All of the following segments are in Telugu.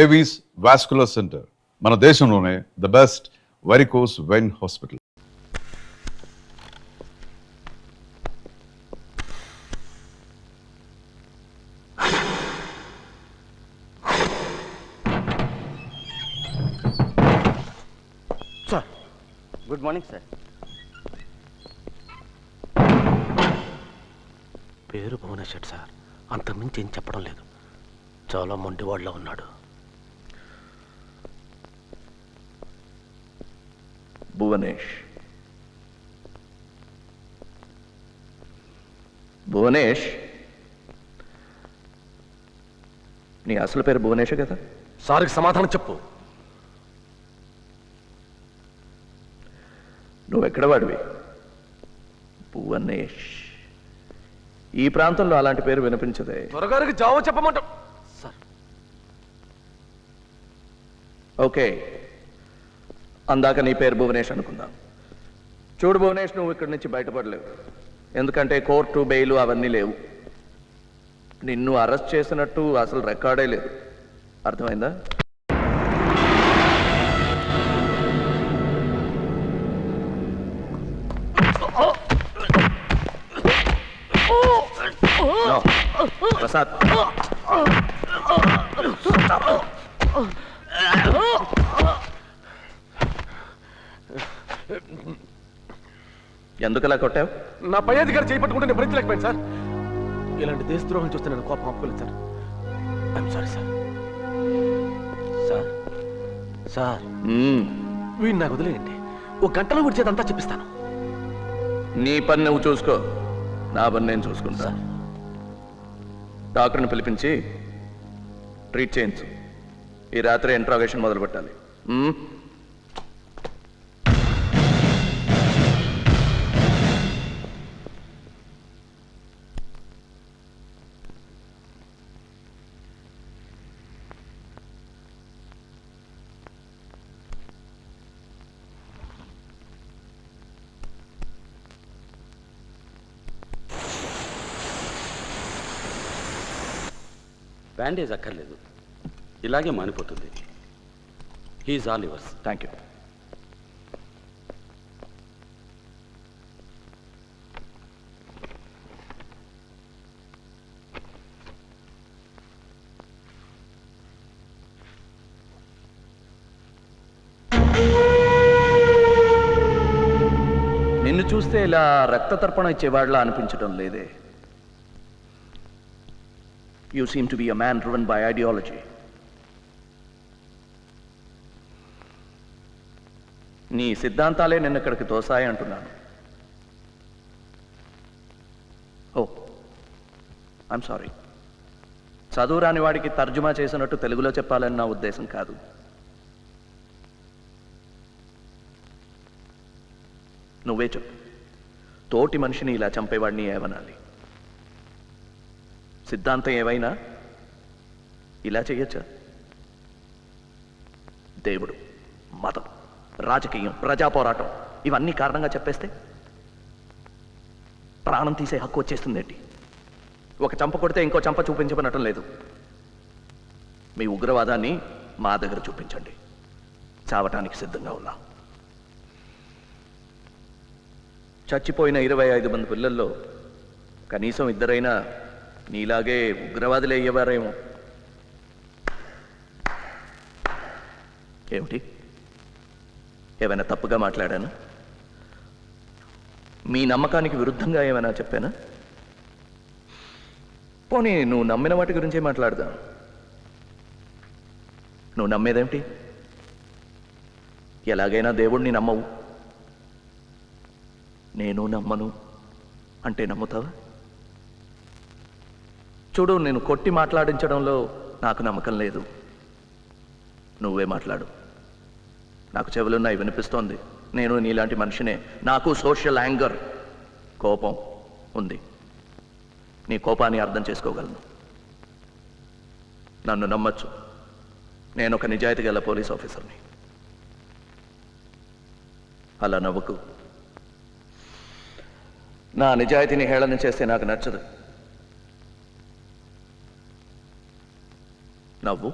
ఏవీస్ వాస్కులర్ సెంటర్ మన దేశంలోనే the best varicose vein hospital. Sir good morning sir. పేరు భువనేశ్వర్ సార్, అంతకుమించి ఏం చెప్పడం లేదు. చాలా మొండివాళ్ళలో ఉన్నాడు. భువనేష్, నీ అసలు పేరు భువనేష్ కదా? సార్కి సమాధానం చెప్పు. నువ్వెక్కడ వాడివి? భువనేష్. ఈ ప్రాంతంలో అలాంటి పేరు వినిపించదే. త్వరగారికి జావ చెప్పమంట సార్. ఓకే, అందాక నీ పేరు భువనేష్ అనుకుందాం. చూడు భువనేష్, నువ్వు ఇక్కడి నుంచి బయటపడలేవు. ఎందుకంటే కోర్టు, బెయిలు అవన్నీ లేవు. నిన్ను అరెస్ట్ చేసినట్టు అసలు రికార్డే లేదు. అర్థమైందా? ప్రసాద్, ఎందుకలా కొట్టావు? నా పై అధికారి చేపట్టుకుంటే నేను భరించలేకపోయాను సార్. ఇలాంటి దేశద్రోహం చూస్తే నేను కోపం ఆపుకోలేదు sir. I'm sorry sir. Sir sir వీడిని నాకు వదిలేయండి. ఒక గంటలో విడిచేదంతా చెప్పిస్తాను. నీ పని నువ్వు చూసుకో, నా పని నేను చూసుకుంటా. డాక్టర్ని పిలిపించి ట్రీట్ చేయించు. ఈ రాత్రి ఇంట్రాగేషన్ మొదలు పెట్టాలి. బ్యాండేజ్ అక్కర్లేదు, ఇలాగే మానిపోతుంది. He's all yours. Thank you. నిన్ను చూస్తే ఇలా రక్త తర్పణ ఇచ్చేవాళ్ళ అనిపించడం లేదే. You seem to be a man driven by ideology. నీ సిద్ధాంతాలే నిన్న ఇక్కడికి తోసాయి అంటున్నాను. ఓ, ఐఎమ్ సారీ. చదువు రాని వాడికి తర్జుమా చేసినట్టు తెలుగులో చెప్పాలని నా ఉద్దేశం కాదు. నువ్వే చెప్పు, తోటి మనిషిని ఇలా చంపేవాడిని ఏమనాలి? సిద్ధాంతం ఏవైనా ఇలా చెయ్యొచ్చా? దేవుడు, మతం, రాజకీయం, ప్రజా పోరాటం ఇవన్నీ కారణంగా చెప్పేస్తే ప్రాణం తీసే హక్కు వచ్చేస్తుందేంటి? ఒక చంప కొడితే ఇంకో చంప చూపించబడటం లేదు. మీ ఉగ్రవాదాన్ని మా దగ్గర చూపించండి, చావటానికి సిద్ధంగా ఉన్నా. చచ్చిపోయిన 25 మంది పిల్లల్లో కనీసం ఇద్దరైనా నీలాగే ఉగ్రవాదులు అయ్యేవారేమో. ఏమిటి, ఏమైనా తప్పుగా మాట్లాడాను? మీ నమ్మకానికి విరుద్ధంగా ఏమైనా చెప్పానా? పోనీ నువ్వు నమ్మిన వాటి గురించే మాట్లాడదాం. నువ్వు నమ్మేదేమిటి? ఎలాగైనా దేవుణ్ణి నమ్మవు. నేను నమ్మను అంటే నమ్ముతావా? చూడు, నేను కొట్టి మాట్లాడించడంలో నాకు నమ్మకం లేదు. నువ్వే మాట్లాడు. నాకు చెవులున్నాయి, వినిపిస్తోంది. నేను నీలాంటి మనిషినే. నాకు సోషల్ యాంగర్, కోపం ఉంది. నీ కోపాన్ని అర్థం చేసుకోగలను. నన్ను నమ్మచ్చు. నేను ఒక నిజాయితీ గల పోలీస్ ఆఫీసర్ని. అలా నవ్వుకు. నా నిజాయితీని హేళన చేస్తే నాకు నచ్చదు. నవ్వు.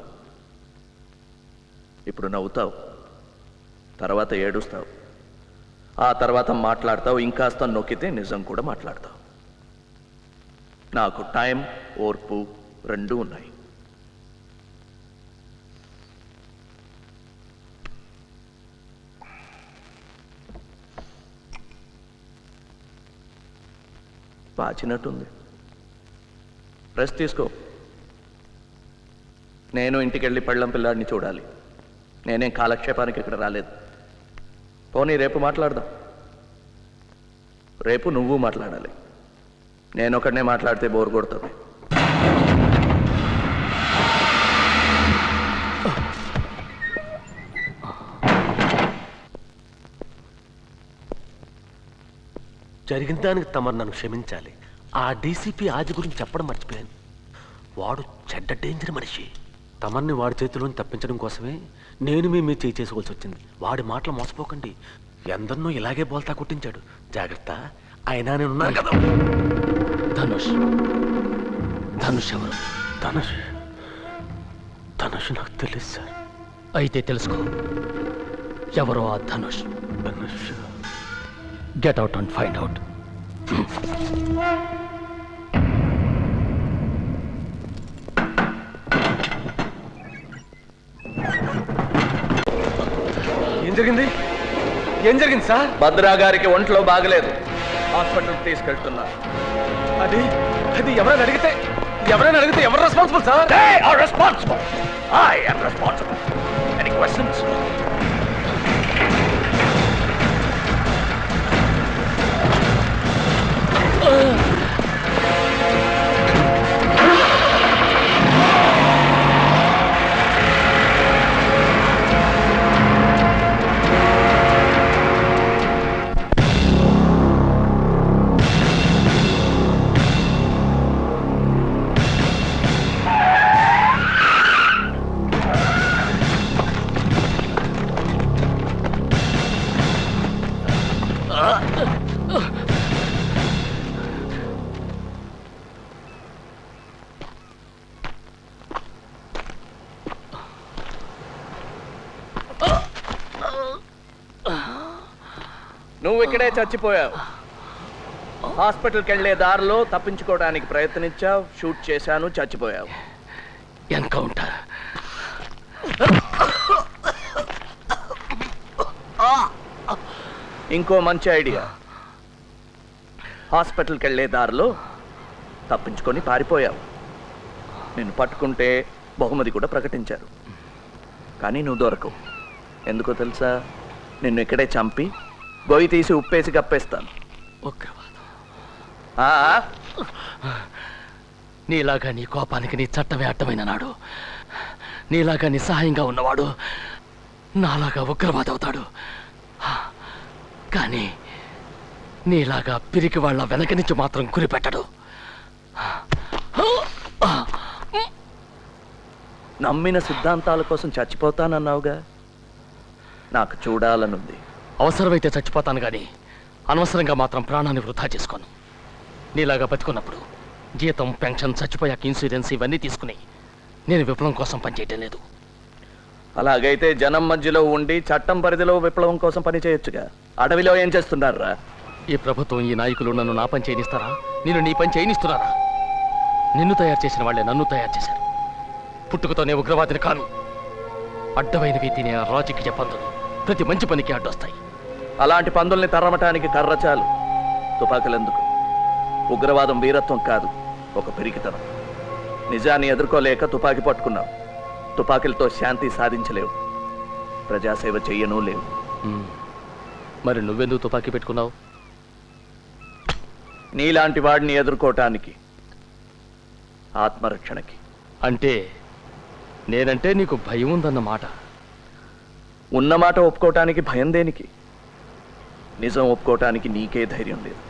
ఇప్పుడు నవ్వుతావు, తర్వాత ఏడుస్తావు, ఆ తర్వాత మాట్లాడతావు, ఇంకాస్త నొక్కితే నిజం కూడా మాట్లాడతావు. నాకు టైం, ఓర్పు రెండూ ఉన్నాయి. పాచినట్టుంది, రెస్ట్ తీసుకో. నేను ఇంటికెళ్ళి పెళ్ళం పిల్లాడిని చూడాలి. నేనేం కాలక్షేపానికి ఇక్కడ రాలేదు. పోనీ రేపు మాట్లాడదాం. రేపు నువ్వు మాట్లాడాలి. నేను ఒకడనే మాట్లాడితే బోర్ కొడుతుంది. జరిగిన దానికి తమరు నన్ను క్షమించాలి. ఆ డీసీపీ ఆది గురించి చెప్పడం మర్చిపోయాను. వాడు చెడ్డ డేంజర్ మనిషి. తమర్ని వాడి చేతిలోని తప్పించడం కోసమే నేను మీ చేయి చేసుకోవాల్సి వచ్చింది. వాడి మాటలు మోసపోకండి. ఎందరినో ఇలాగే బోల్తా కొట్టించాడు. జాగ్రత్త. అయినా నేనున్నాను కదా. ధనుష్ ఎవరు? ధనుష్ నాకు తెలియదు సార్. అయితే తెలుసుకో ఎవరో ఆ Dhanush. Get out and find out. ఏం జరిగింది సార్? భద్రా గారికి ఒంట్లో బాగలేదు, హాస్పిటల్కి తీసుకెళ్తున్నా. అది ఎవరైనా అడిగితే ఎవరు responsible sir? They are responsible. I am responsible. Any questions? నువ్వు ఇక్కడే చచ్చిపోయావు. హాస్పిటల్కి వెళ్ళే దారిలో తప్పించుకోవడానికి ప్రయత్నించావు, షూట్ చేశాను, చచ్చిపోయావు. ఎన్కౌంటర్. ఇంకో మంచి ఐడియా. హాస్పిటల్కి వెళ్ళే దారిలో తప్పించుకొని పారిపోయావు. నిన్ను పట్టుకుంటే బహుమతి కూడా ప్రకటించారు. కానీ నువ్వు దొరకవు. ఎందుకో తెలుసా? నిన్ను ఇక్కడే చంపి గొయ్యి తీసి ఉప్పేసి కప్పేస్తాను. ఆ, నీలాగా నీ కోపానికి నీ చట్టమే అడ్డమైన నాడు, నీలాగా నిస్సహాయంగా ఉన్నవాడు నాలాగా ఉగ్రవాది అవుతాడు. కానీ నీలాగా పిరికి వాళ్ళ వెనక నుంచి మాత్రం గురిపెట్టడు. నమ్మిన సిద్ధాంతాల కోసం చచ్చిపోతానన్నావుగా. నాకు చూడాలనుంది. అవసరమైతే చచ్చిపోతాను కానీ అనవసరంగా మాత్రం ప్రాణాన్ని వృధా చేసుకోను. నీలాగా బతుకున్నప్పుడు జీతం, పెన్షన్, చచ్చిపోయాక ఇన్సూరెన్స్ ఇవన్నీ తీసుకుని నేను విప్లవం కోసం పనిచేయటం లేదు. అలాగైతే జనం మధ్యలో ఉండి చట్టం పరిధిలో విప్లవం కోసం పని చేయొచ్చుగా. అడవిలో ఏం చేస్తున్నారా? ఈ ప్రభుత్వం, ఈ నాయకులు నన్ను నా పని చేయనిస్తారా? నేను నీ పని చేయనిస్తున్నారా? నిన్ను తయారు చేసిన వాళ్ళే నన్ను తయారు చేశారు. పుట్టుకతోనే ఉగ్రవాదిని కాను. అడ్డమైనవి తినే ఆ రాజకీయ పందులు ప్రతి మంచి పనికి అడ్డొస్తాయి. అలాంటి పందుల్ని తరమటానికి కర్ర చాలు. తుపాకులెందుకు? ఉగ్రవాదం వీరత్వం కాదు, ఒక పిరికితనం. నిజాన్ని ఎదుర్కోలేక తుపాకీ పట్టుకున్నావు. తుపాకీలతో శాంతి సాధించలేవు, ప్రజాసేవ చెయ్యనూ లేవు. మరి నువ్వెందుకు తుపాకీ పెట్టుకున్నావు? నీలాంటి వాడిని ఎదుర్కోవటానికి, ఆత్మరక్షణకి. అంటే నేనంటే నీకు భయం ఉందన్నమాట. ఉన్నమాట ఒప్పుకోవటానికి భయం దేనికి? నిజం ఒప్పుకోవటానికి నీకే ధైర్యం లేదు.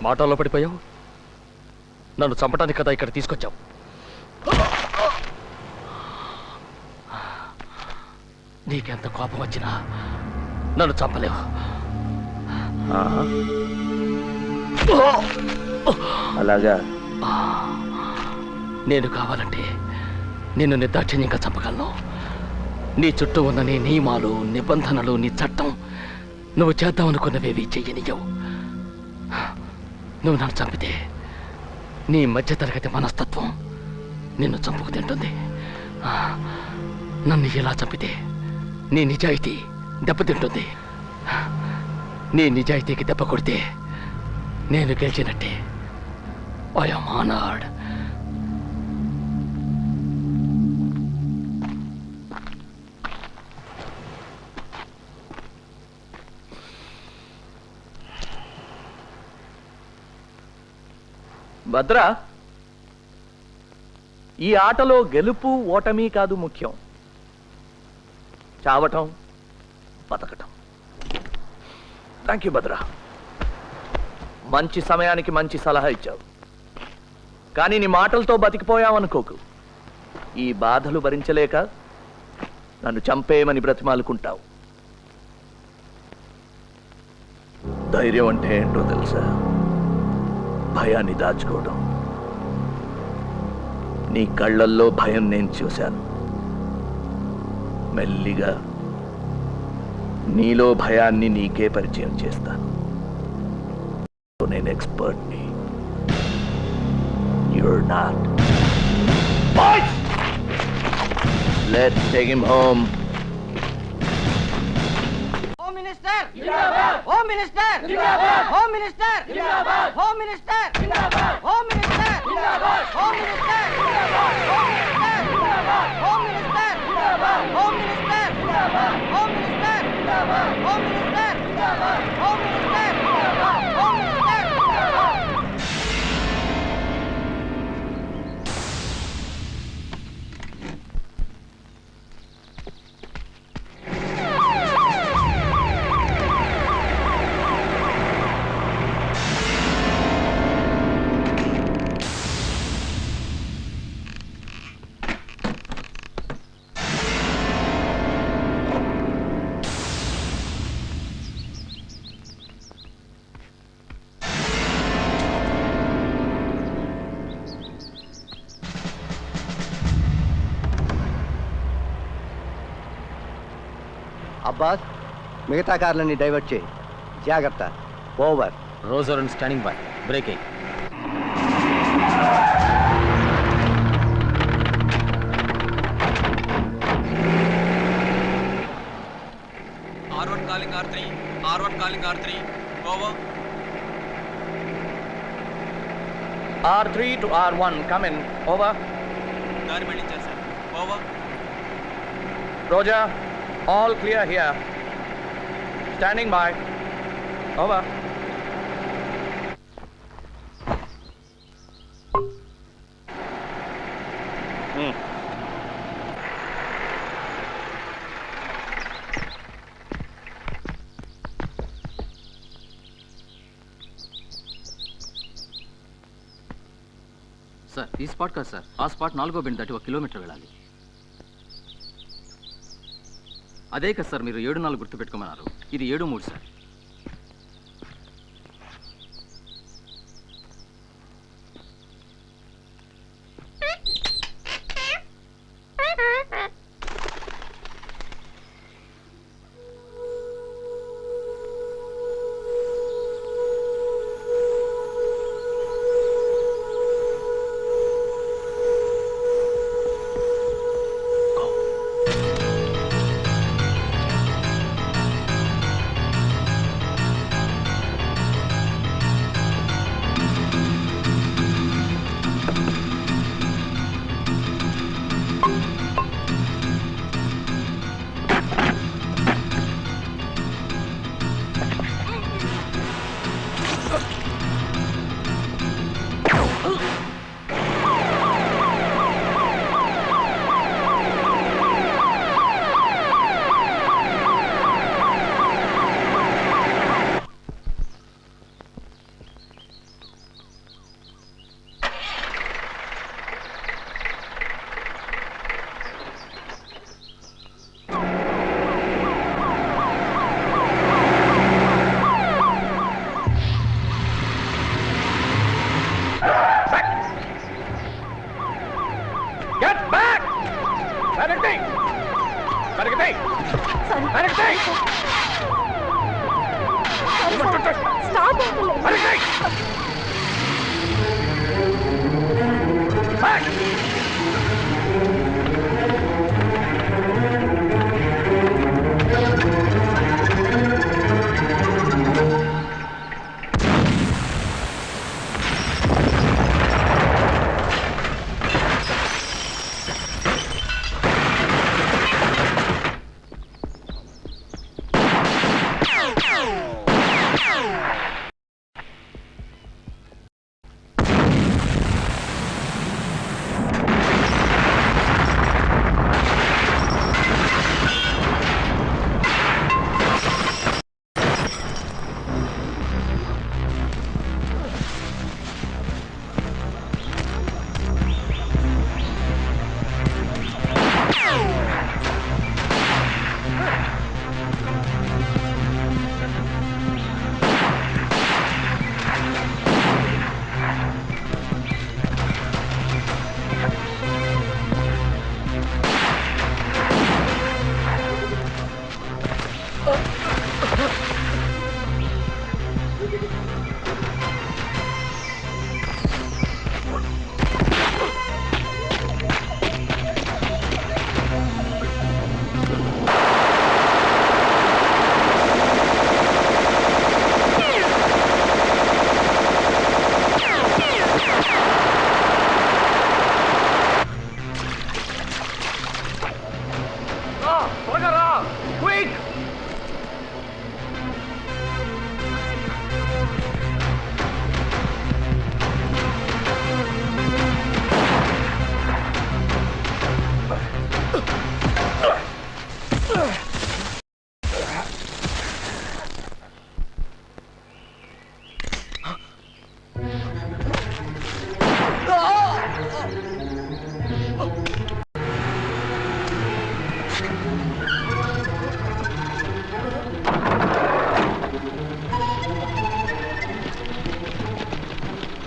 మాటల్లో పడిపోయావు. నన్ను చంపటానికి కదా ఇక్కడ తీసుకొచ్చావు. నీకెంత కోపం వచ్చినా నన్ను చంపలేవు. అలాగా? నేను కావాలంటే నిన్ను నిర్దాక్షిణ్యంగా చంపగలను. నీ చుట్టూ ఉన్న నీ నియమాలు నిబంధనలు నీ చట్టం నువ్వు చేద్దామనుకున్నవేవి చెయ్యనియవు. నువ్వు నన్ను చంపితే నీ మధ్యతరగతి మనస్తత్వం నిన్ను చంపుకు తింటుంది. నన్ను ఇలా చంపితే నీ నిజాయితీ దెబ్బతింటుంది. నీ నిజాయితీకి దెబ్బ కొడితే నేను గెలిచినట్టే. I am honoured. భద్ర, ఈ ఆటలో గెలుపు ఓటమి కాదు ముఖ్యం, చావటం బతకటం. థ్యాంక్ యూ భద్ర. మంచి సమయానికి మంచి సలహా ఇచ్చావు. కానీ నీ మాటలతో బతికిపోయావనుకోకు. ఈ బాధలు భరించలేక నన్ను చంపేయమని బ్రతిమాలుకుంటావు. ధైర్యం అంటే ఏంటో తెలుసా? భయాన్ని దాచుకోవడం. నీ కళ్ళల్లో భయం నేను చూశాను. మెల్లిగా నీలో భయాన్ని నీకే పరిచయం చేస్తాను. నేను ఎక్స్పర్ట్ని. You're not. Boys! Let's take him home. Home Minister! Zindabad! Home Minister! Zindabad! Home Minister! Zindabad! Home Minister! Zindabad! Home Minister! Zindabad! Home Minister! Zindabad! Home Minister! Zindabad! Home Minister! Zindabad! Home Minister! Zindabad! Home Minister! Zindabad! Home Minister! Zindabad! Home Minister! Zindabad! Home Minister! Zindabad! Abbas, మిగతా కార్లన్నీ డైవర్ట్ చేయి. జాగ్రత్త. Over. Roger and standing by. Breaking. R1 calling R3. R1 calling R3. Over. R3 to R1, come in. Over. దారి మళ్ళించారు sir. Over. Roger, all clear here. Standing by. Over. Sir, ఈ స్పాట్ కాదు సార్. ఆ స్పాట్ 4వ బెండ్ దాటి 1 కిలోమీటర్ వెళ్ళాలి. అదే కదా సార్ మీరు 7-4 గుర్తు పెట్టుకోమన్నారు. ఇది 7-3 సార్.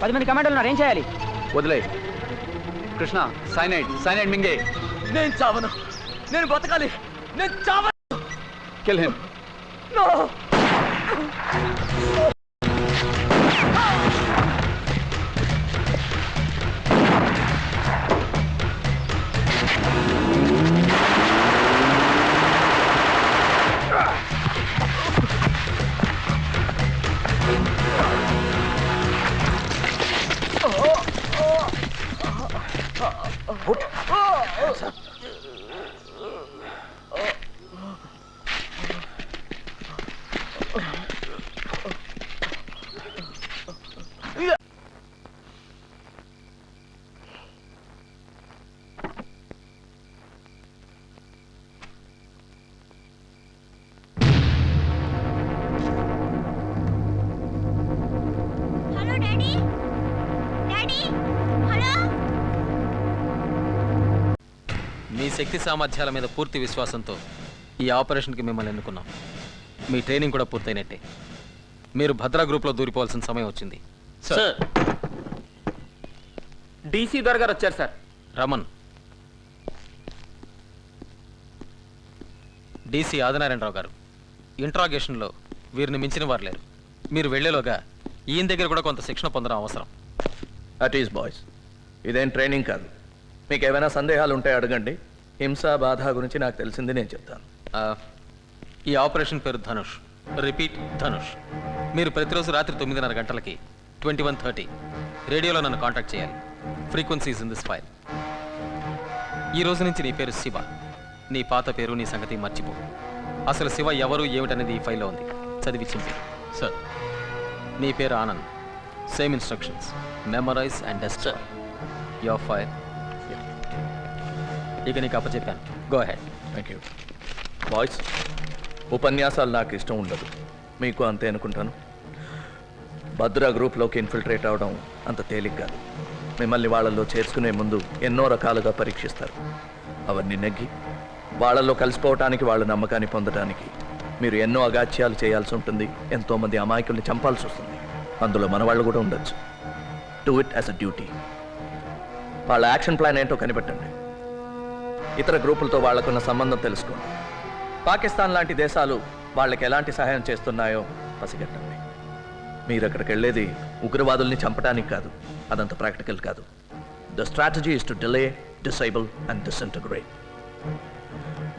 పది మంది కమాండోలు ఉన్నారు, ఏం చేయాలి? వదిలే కృష్ణ, సైనైడ్ మింగే. నేను చావను, నేను బతకాలి, నేను చావను. Kill him. No! మీ శక్తి సామర్థ్యాల మీద పూర్తి విశ్వాసంతో ఈ ఆపరేషన్కి మిమ్మల్ని ఎన్నుకున్నాం. మీ ట్రైనింగ్ కూడా పూర్తయినట్టే. మీరు భద్రా గ్రూప్లో దూరిపోవాల్సిన సమయం వచ్చింది. సార్, డీసీ దొర గారు వచ్చారు సార్. రమన్, డీసీ ఆదినారాయణరావు గారు ఇంట్రాగేషన్లో వీరిని మించిన వారు లేరు. మీరు వెళ్లేలోగా ఈయన దగ్గర కూడా కొంత శిక్షణ పొందడం అవసరం. అట్ ఈస్ బాయ్స్, ఇదేం ట్రైనింగ్ కాదు. మీకు ఏమైనా సందేహాలు ఉంటే అడగండి. హింస బాధ గురించి నాకు తెలిసింది నేను చెప్తాను. ఈ ఆపరేషన్ పేరు ధనుష్. రిపీట్, ధనుష్. మీరు ప్రతిరోజు రాత్రి 9:30 గంటలకి 21:30 రేడియోలో నన్ను కాంటాక్ట్ చేయాలి. Frequencies in this file. ఈ రోజు నుంచి నీ పేరు శివ. నీ పాత పేరు, నీ సంగతి మర్చిపో. అసలు శివ ఎవరు ఏమిటనేది ఈ ఫైల్లో ఉంది. చదివి చింపి. సార్, నీ పేరు Anand. Same instructions. Memorise and destroy. Your file. ఇక నీకు అప్పచెప్పాను. Go ahead. Thank you. Boys, ఉపన్యాసాలు నాకు ఇష్టం ఉండదు. మీకు అంతే అనుకుంటాను. భద్రా గ్రూప్లోకి ఇన్ఫిల్ట్రేట్ అవడం అంత తేలిక కాదు. మిమ్మల్ని వాళ్ళల్లో చేర్చుకునే ముందు ఎన్నో రకాలుగా పరీక్షిస్తారు. అవన్నీ నెగ్గి వాళ్ళల్లో కలిసిపోవటానికి, వాళ్ళ నమ్మకాన్ని పొందడానికి మీరు ఎన్నో అగాత్యాలు చేయాల్సి ఉంటుంది. ఎంతోమంది అమాయకుల్ని చంపాల్సి వస్తుంది. అందులో మన వాళ్ళు కూడా ఉండొచ్చు. Do it as a duty. వాళ్ళ యాక్షన్ ప్లాన్ ఏంటో కనిపెట్టండి. ఇతర గ్రూపులతో వాళ్ళకున్న సంబంధం తెలుసుకోండి. పాకిస్తాన్ లాంటి దేశాలు వాళ్ళకి ఎలాంటి సహాయం చేస్తున్నాయో పసిగట్టండి. మీరు అక్కడికి వెళ్ళేది ఉగ్రవాదుల్ని చంపడానికి కాదు, అదంత ప్రాక్టికల్ కాదు. The strategy is to delay, disable and disintegrate.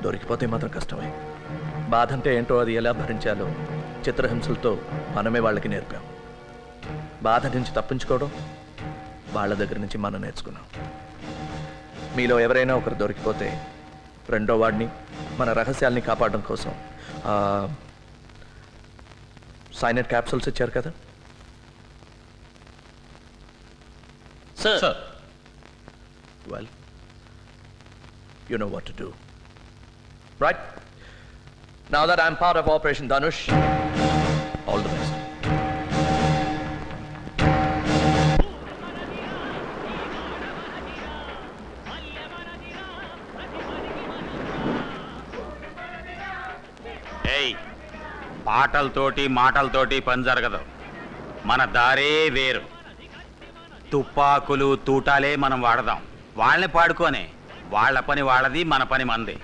దొరికిపోతే మాత్రం కష్టమే. బాధ అంటే ఏంటో అది ఎలా భరించాలో చిత్రహింసలతో మనమే వాళ్ళకి నేర్పాం. బాధ నుంచి తప్పించుకోవడం వాళ్ళ దగ్గర నుంచి మనం నేర్చుకున్నాం. మీలో ఎవరైనా ఒకరు దొరికిపోతే రెండో వాడిని మన రహస్యాల్ని కాపాడడం కోసం సైనైడ్ క్యాప్సూల్స్ ఇచ్చారు కదా. Sir well, you know what to do, right? Now that I'm part of operation Dhanush, all the best. ఏయ్, పాటలతోటి మాటలతోటి పని జరగదు. మన దారే వేరు. తుపాకులు తూటాలే మనం వాడదాం. వాళ్ళని పాడుకోనే. వాళ్ళ పని వాళ్ళది, మన పని మనది.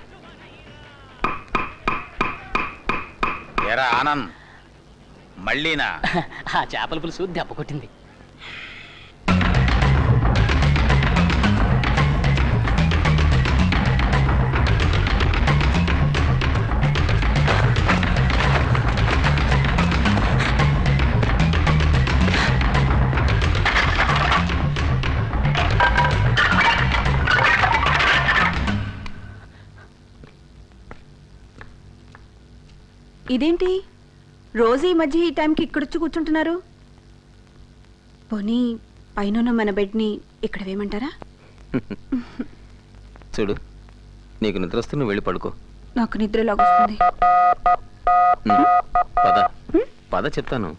ఎరా ఆనంద్, మళ్ళీనా? ఆ చేపల పులుసు దెబ్బ కొట్టింది. ఇదేంటి రోజు ఈ మధ్య ఈ టైంకి ఇక్కడొచ్చి కూర్చుంటున్నారు? పోనీ పైన మన బెడ్ని ఇక్కడ వేయమంటారా? చూడు, నీకు నిద్ర వస్తే నువ్వు వెళ్ళి పడుకో. నాకు నిద్ర లాగొస్తుంది. పద పద చెప్తాను.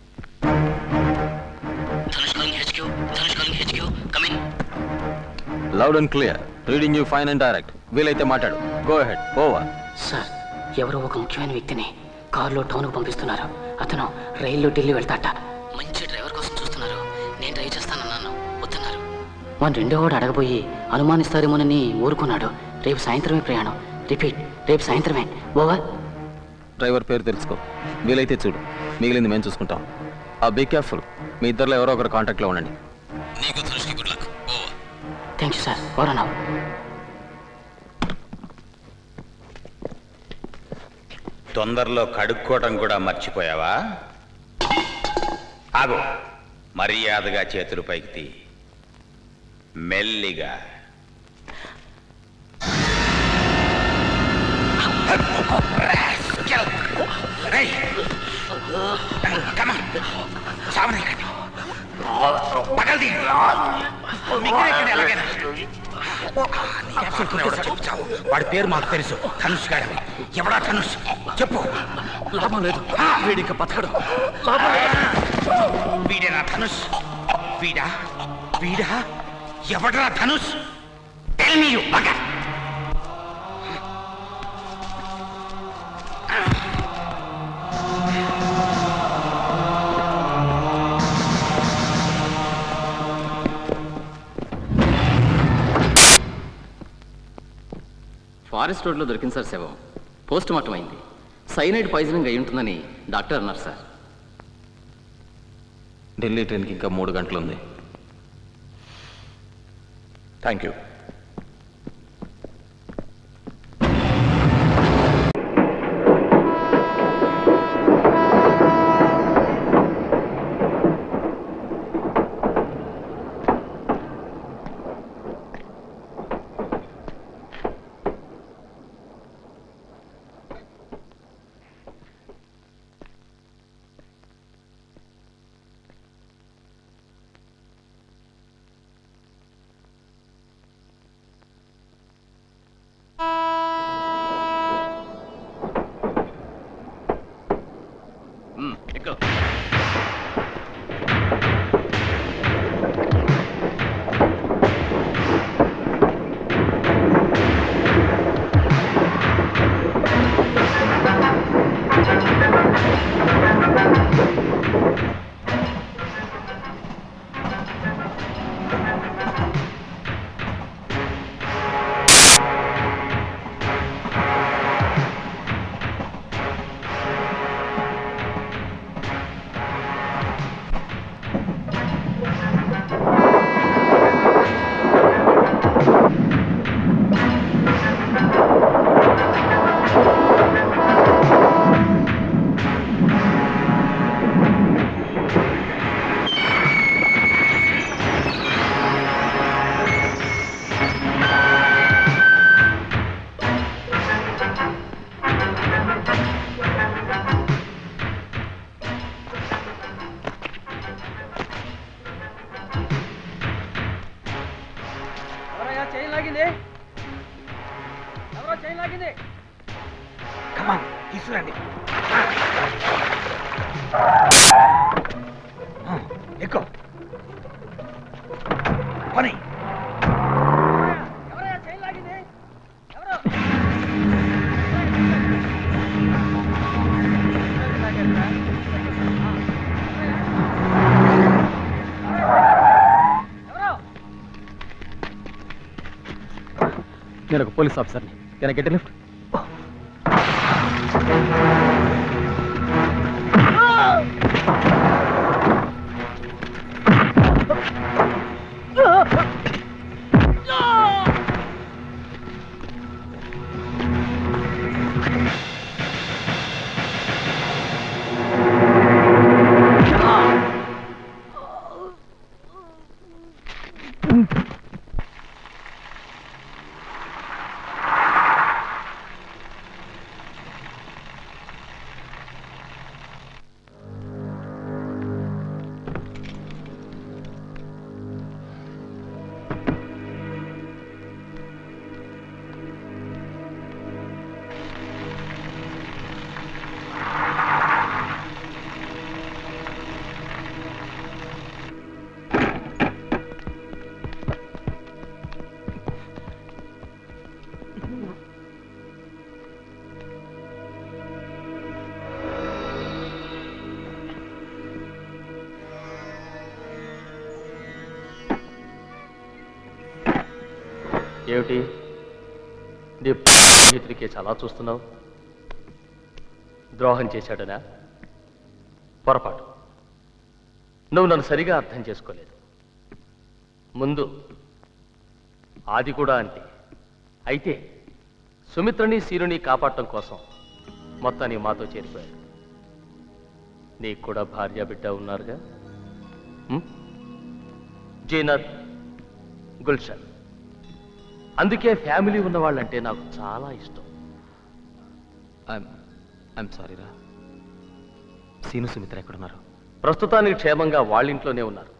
Loud and clear, reading you fine and direct. వీలైతే మాట్లాడు. Go ahead. ఓవర్. సార్, ఎవరో ఒక ముఖ్యమైన వ్యక్తిని కారులో టౌన్కు పంపిస్తున్నారు. అతను రైల్లో ఢిల్లీ వెళ్తాట. మంచి డ్రైవర్ కోసం చూస్తున్నారు. నేను డ్రైవ్ చేస్తానన్నాను, వస్తున్నారు. మన రెండో వాడు అడగబోయి అనుమానిస్తారేమోనని ఊరుకున్నాడు. రేపు సాయంత్రమే ప్రయాణం. రిపీట్, రేపు సాయంత్రమే. ఓవర్. డ్రైవర్ పేరు తెలుసుకో. వీలైతే చూడు, మిగిలింది మేము చూసుకుంటాం. Be careful. మీ ఇద్దరిలో ఎవరో ఒకరు కాంటాక్ట్లో ఉండండి. నీకు ధనుష్కి good luck. Over. Thank you sir. Over అన్నావు. తొందరలో కడుక్కోవటం కూడా మర్చిపోయావా? ఆగు. మర్యాదగా చేతులు పైకి తీ. మెల్లిగా. వాడి పేరు మాకు తెలుసు, ధనుష్ గారు. ఎవడా ధనుష్? చెప్పు. లాభం లేదు, వీడిక బతకడు. వీడేనా ధనుష్? వీడా వీడా ఎవడరా Dhanush? Tell me you bugger. Forest రోడ్లో దొరికింది సార్ శవం. పోస్ట్ మార్టం అయింది. సైనైడ్ పాయిజనింగ్ అయి ఉంటుందని డాక్టర్ అన్నారు సార్. ఢిల్లీ ట్రైన్కి ఇంకా 3 గంటలు ఉంది. Thank you. తీసుకురండి ఎక్కువ పని నేను ఒక పోలీస్ ఆఫీసర్ని. Can I get a lift? ఏమిటి నీ చేతికి చాలా చూస్తున్నావు? ద్రోహం చేశాడనా? పొరపాటు. నువ్వు నన్ను సరిగా అర్థం చేసుకోలేదు. ముందు ఆది కూడా అంతే. అయితే సుమిత్రని సీరుని కాపాడటం కోసం మొత్తాన్ని మాతో చేరిపోయాడు. నీకు కూడా భార్య బిడ్డ ఉన్నారుగా, జీనత్, గుల్షన్. అందుకే ఫ్యామిలీ ఉన్నవాళ్ళంటే నాకు చాలా ఇష్టం. ఐఎమ్ సారీ రా. సీను సుమిత్ర ఎక్కడున్నారు? ప్రస్తుతానికి క్షేమంగా వాళ్ళింట్లోనే ఉన్నారు.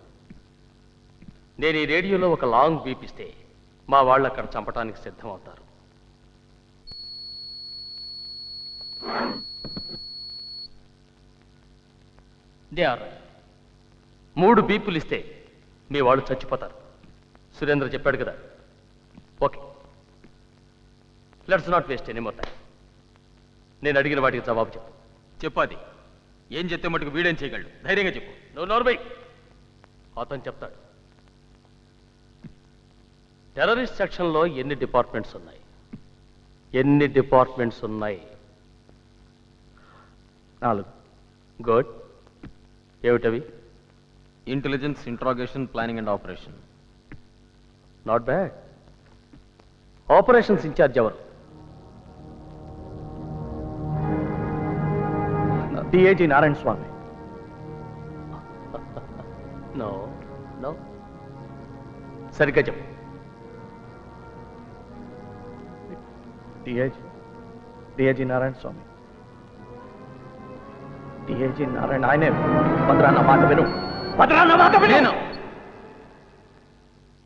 నేను ఈ రేడియోలో ఒక లాంగ్ బీప్ ఇస్తే మా వాళ్ళు అక్కడ చంపడానికి సిద్ధం అవుతారు. దే ఆర్ 3 బీపులు ఇస్తే మీ వాళ్ళు చచ్చిపోతారు. సురేంద్ర చెప్పాడు కదా. Okay, let's not waste any more time. నేను అడిగిన వాటికి జవాబు చెప్పు. చెప్పాది. ఏం చెప్తే మటుకు వీడేం చేయగలడు? ధైర్యంగా చెప్పు. నువ్వు నోర్మై. అతను చెప్తాడు. టెర్రరిస్ట్ సెక్షన్లో ఎన్ని డిపార్ట్మెంట్స్ ఉన్నాయి? ఎన్ని డిపార్ట్మెంట్స్ ఉన్నాయి? 4. గుడ్. ఏమిటవి? Intelligence, interrogation, planning and operation. Not bad. Operations incharge ఎవరు? DIG Narayana Swamy. No no, సరిగ్గా చెప్పు. డిఐజీ నారాయణ స్వామి. డిఐజీ నారాయణ ఆయనే. భద్రా నా మాట విను. భద్రా నా మాట విను.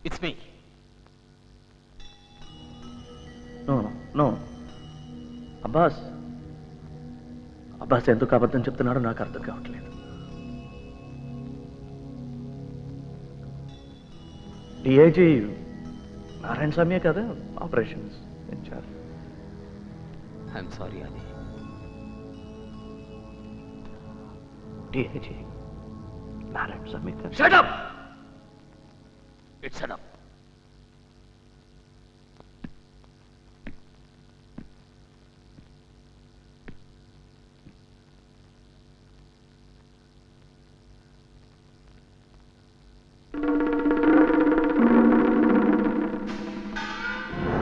It's me. నో అబ్బాస్ ఎందుకు అబద్ధం చెప్తున్నాడో నాకు అర్థం కావట్లేదు. డిఐజీ నారాయణ స్వామియే కదా ఆపరేషన్స్ ఇన్ఛార్జ్. ఐఎమ్ సారీ అది. DIG Narayana Swamy. Shut up. It's enough.